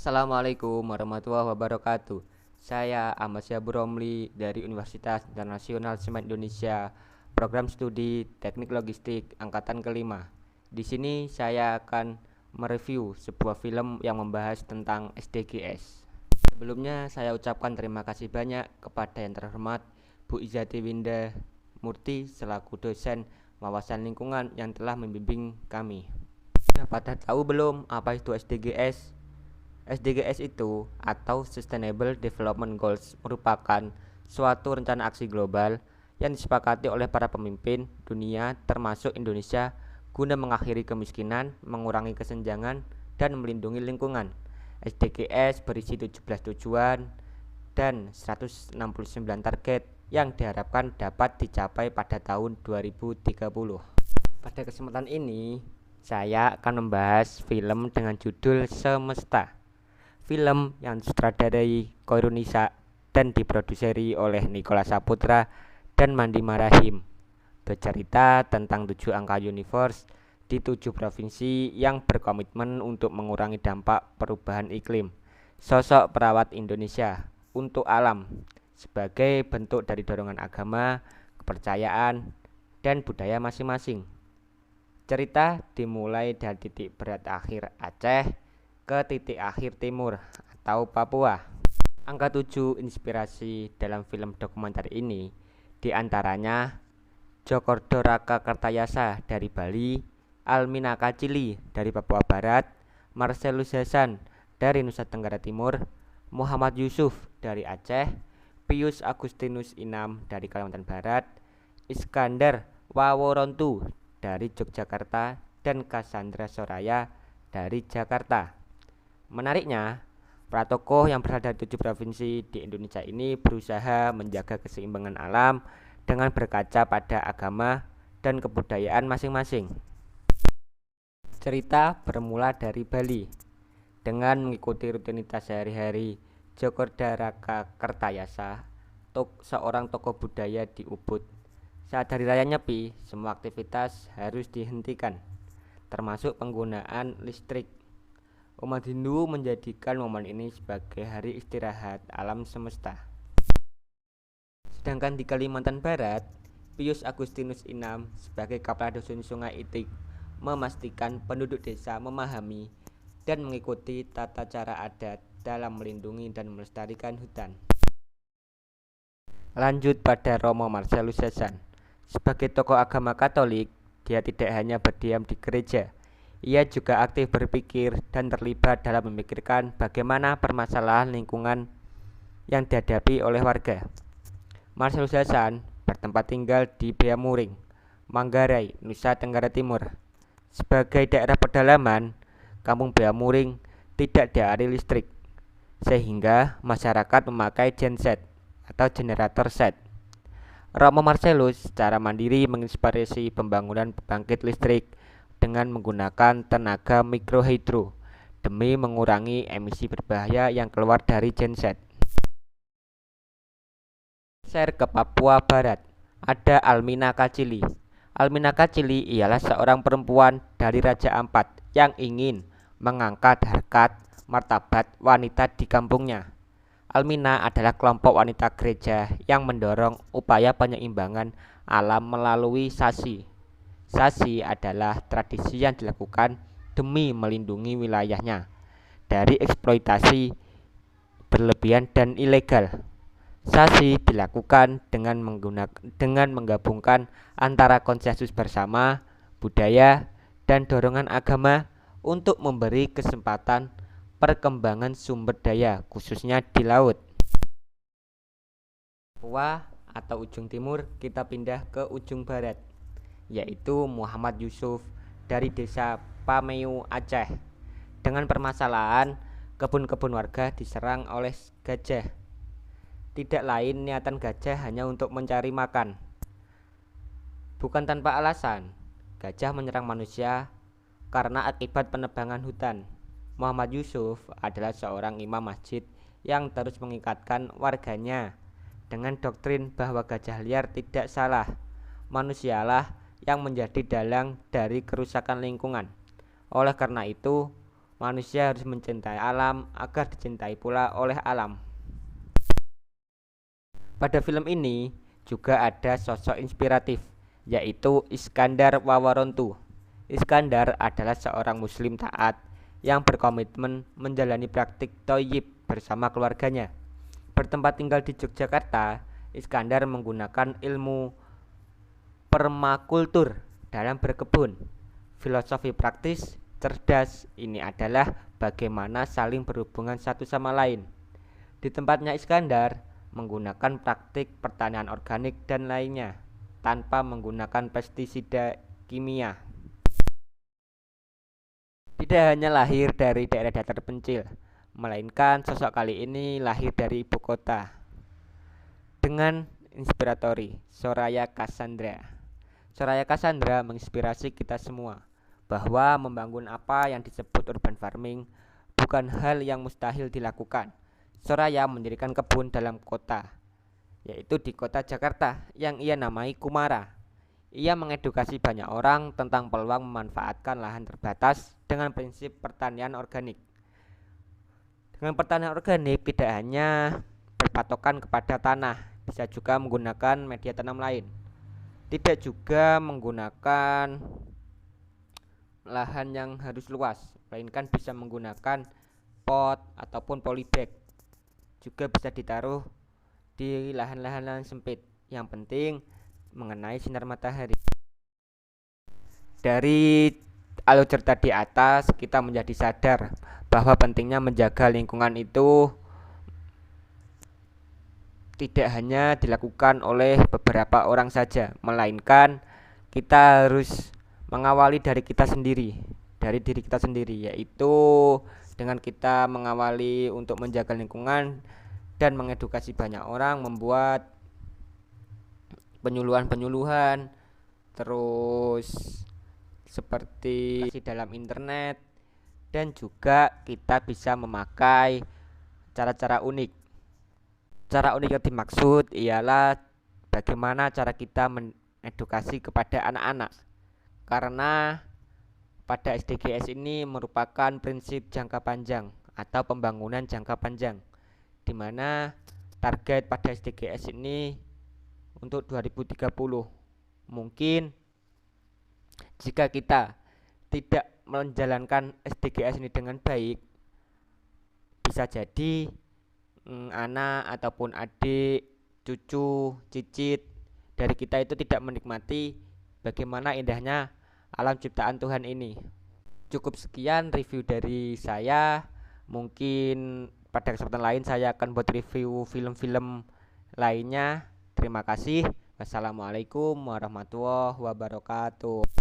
Assalamualaikum warahmatullahi wabarakatuh. Saya Ahmad Syabur Romli dari Universitas Internasional Semen Indonesia, Program Studi Teknik Logistik Angkatan kelima. Di sini saya akan mereview sebuah film yang membahas tentang SDGs. Sebelumnya saya ucapkan terima kasih banyak kepada yang terhormat Bu Izati Winda Murti selaku dosen wawasan lingkungan yang telah membimbing kami. Pada tahu belum apa itu SDGs? SDGs itu atau Sustainable Development Goals merupakan suatu rencana aksi global yang disepakati oleh para pemimpin dunia termasuk Indonesia guna mengakhiri kemiskinan, mengurangi kesenjangan, dan melindungi lingkungan. SDGs berisi 17 tujuan dan 169 target yang diharapkan dapat dicapai pada tahun 2030. Pada kesempatan ini, saya akan membahas film dengan judul Semesta. Film yang disutradarai Koirunisa dan diproduseri oleh Nicholas Saputra dan Mandi Marahim. Bercerita tentang 7 angka universe di 7 provinsi yang berkomitmen untuk mengurangi dampak perubahan iklim. Sosok perawat Indonesia untuk alam sebagai bentuk dari dorongan agama, kepercayaan, dan budaya masing-masing. Cerita dimulai dari titik berat akhir Aceh ke titik akhir timur atau Papua. Angka 7 inspirasi dalam film dokumenter ini diantaranya Djokordo Raka Kertayasa dari Bali, Almina Kacili dari Papua Barat, Marcelus Hasan dari Nusa Tenggara Timur, Muhammad Yusuf dari Aceh, Pius Agustinus Inam dari Kalimantan Barat, Iskandar Waworontu dari Yogyakarta, dan Cassandra Soraya dari Jakarta. Menariknya, para tokoh yang berasal dari 7 provinsi di Indonesia ini berusaha menjaga keseimbangan alam dengan berkaca pada agama dan kebudayaan masing-masing. Cerita bermula dari Bali. Dengan mengikuti rutinitas sehari-hari Djokordo Raka Kertayasa, seorang tokoh budaya di Ubud. Saat hari raya Nyepi, semua aktivitas harus dihentikan, termasuk penggunaan listrik. Umat Hindu menjadikan momen ini sebagai hari istirahat alam semesta. Sedangkan di Kalimantan Barat, Pius Agustinus Inam sebagai kepala dusun Sungai Itik memastikan penduduk desa memahami dan mengikuti tata cara adat dalam melindungi dan melestarikan hutan. Lanjut pada Romo Marcelus Hasan. Sebagai tokoh agama Katolik, dia tidak hanya berdiam di gereja. Ia juga aktif berpikir dan terlibat dalam memikirkan bagaimana permasalahan lingkungan yang dihadapi oleh warga. Marcelus Hasan bertempat tinggal di Beamuring, Manggarai, Nusa Tenggara Timur. Sebagai daerah pedalaman, kampung Beamuring tidak dialiri listrik, sehingga masyarakat memakai genset atau generator set. Romo Marcelus secara mandiri menginspirasi pembangunan pembangkit listrik dengan menggunakan tenaga mikrohidro demi mengurangi emisi berbahaya yang keluar dari genset. Share ke Papua Barat, ada Almina Kacili. Almina Kacili ialah seorang perempuan dari Raja Ampat yang ingin mengangkat harkat martabat wanita di kampungnya. Almina adalah kelompok wanita gereja yang mendorong upaya penyeimbangan alam melalui sasi. Sasi adalah tradisi yang dilakukan demi melindungi wilayahnya dari eksploitasi berlebihan dan ilegal. Sasi dilakukan dengan menggabungkan antara konsensus bersama, budaya, dan dorongan agama untuk memberi kesempatan perkembangan sumber daya khususnya di laut. Papua atau ujung timur, kita pindah ke ujung barat, yaitu Muhammad Yusuf dari desa Pameu, Aceh. Dengan permasalahan kebun-kebun warga diserang oleh gajah. Tidak lain niatan gajah hanya untuk mencari makan. Bukan tanpa alasan, gajah menyerang manusia karena akibat penebangan hutan. Muhammad Yusuf adalah seorang imam masjid yang terus mengikatkan warganya dengan doktrin bahwa gajah liar tidak salah. Manusialah yang menjadi dalang dari kerusakan lingkungan. Oleh karena itu, manusia harus mencintai alam agar dicintai pula oleh alam. Pada film ini juga ada sosok inspiratif, yaitu Iskandar Wawarontu. Iskandar adalah seorang muslim taat yang berkomitmen menjalani praktik thayyib bersama keluarganya. Bertempat tinggal di Yogyakarta, Iskandar menggunakan ilmu permakultur dalam berkebun. Filosofi praktis cerdas ini adalah bagaimana saling berhubungan satu sama lain. Di tempatnya Iskandar menggunakan praktik pertanian organik dan lainnya tanpa menggunakan pestisida kimia. Tidak hanya lahir dari daerah terpencil, melainkan sosok kali ini lahir dari ibu kota. Dengan inspiratori Soraya Cassandra. Soraya Cassandra menginspirasi kita semua bahwa membangun apa yang disebut urban farming bukan hal yang mustahil dilakukan. Soraya mendirikan kebun dalam kota, yaitu di kota Jakarta yang ia namai Kumara. Ia mengedukasi banyak orang tentang peluang memanfaatkan lahan terbatas dengan prinsip pertanian organik. Dengan pertanian organik tidak hanya berpatokan kepada tanah, bisa juga menggunakan media tanam lain. Tidak juga menggunakan lahan yang harus luas, melainkan bisa menggunakan pot ataupun polybag. Juga bisa ditaruh di lahan-lahan sempit. Yang penting mengenai sinar matahari. Dari alur cerita di atas, kita menjadi sadar bahwa pentingnya menjaga lingkungan itu tidak hanya dilakukan oleh beberapa orang saja, melainkan kita harus mengawali dari kita sendiri, dari diri kita sendiri, yaitu dengan kita mengawali untuk menjaga lingkungan dan mengedukasi banyak orang, membuat penyuluhan-penyuluhan, terus seperti di dalam internet, dan juga kita bisa memakai cara-cara unik. Cara unik yang dimaksud ialah bagaimana cara kita mengedukasi kepada anak-anak. Karena pada SDGs ini merupakan prinsip jangka panjang atau pembangunan jangka panjang, di mana target pada SDGs ini untuk 2030. Mungkin jika kita tidak menjalankan SDGs ini dengan baik, bisa jadi anak ataupun adik, cucu, cicit dari kita itu tidak menikmati bagaimana indahnya alam ciptaan Tuhan ini. Cukup sekian review dari saya. Mungkin pada kesempatan lain saya akan buat review film-film lainnya. Terima kasih. Wassalamualaikum warahmatullahi wabarakatuh.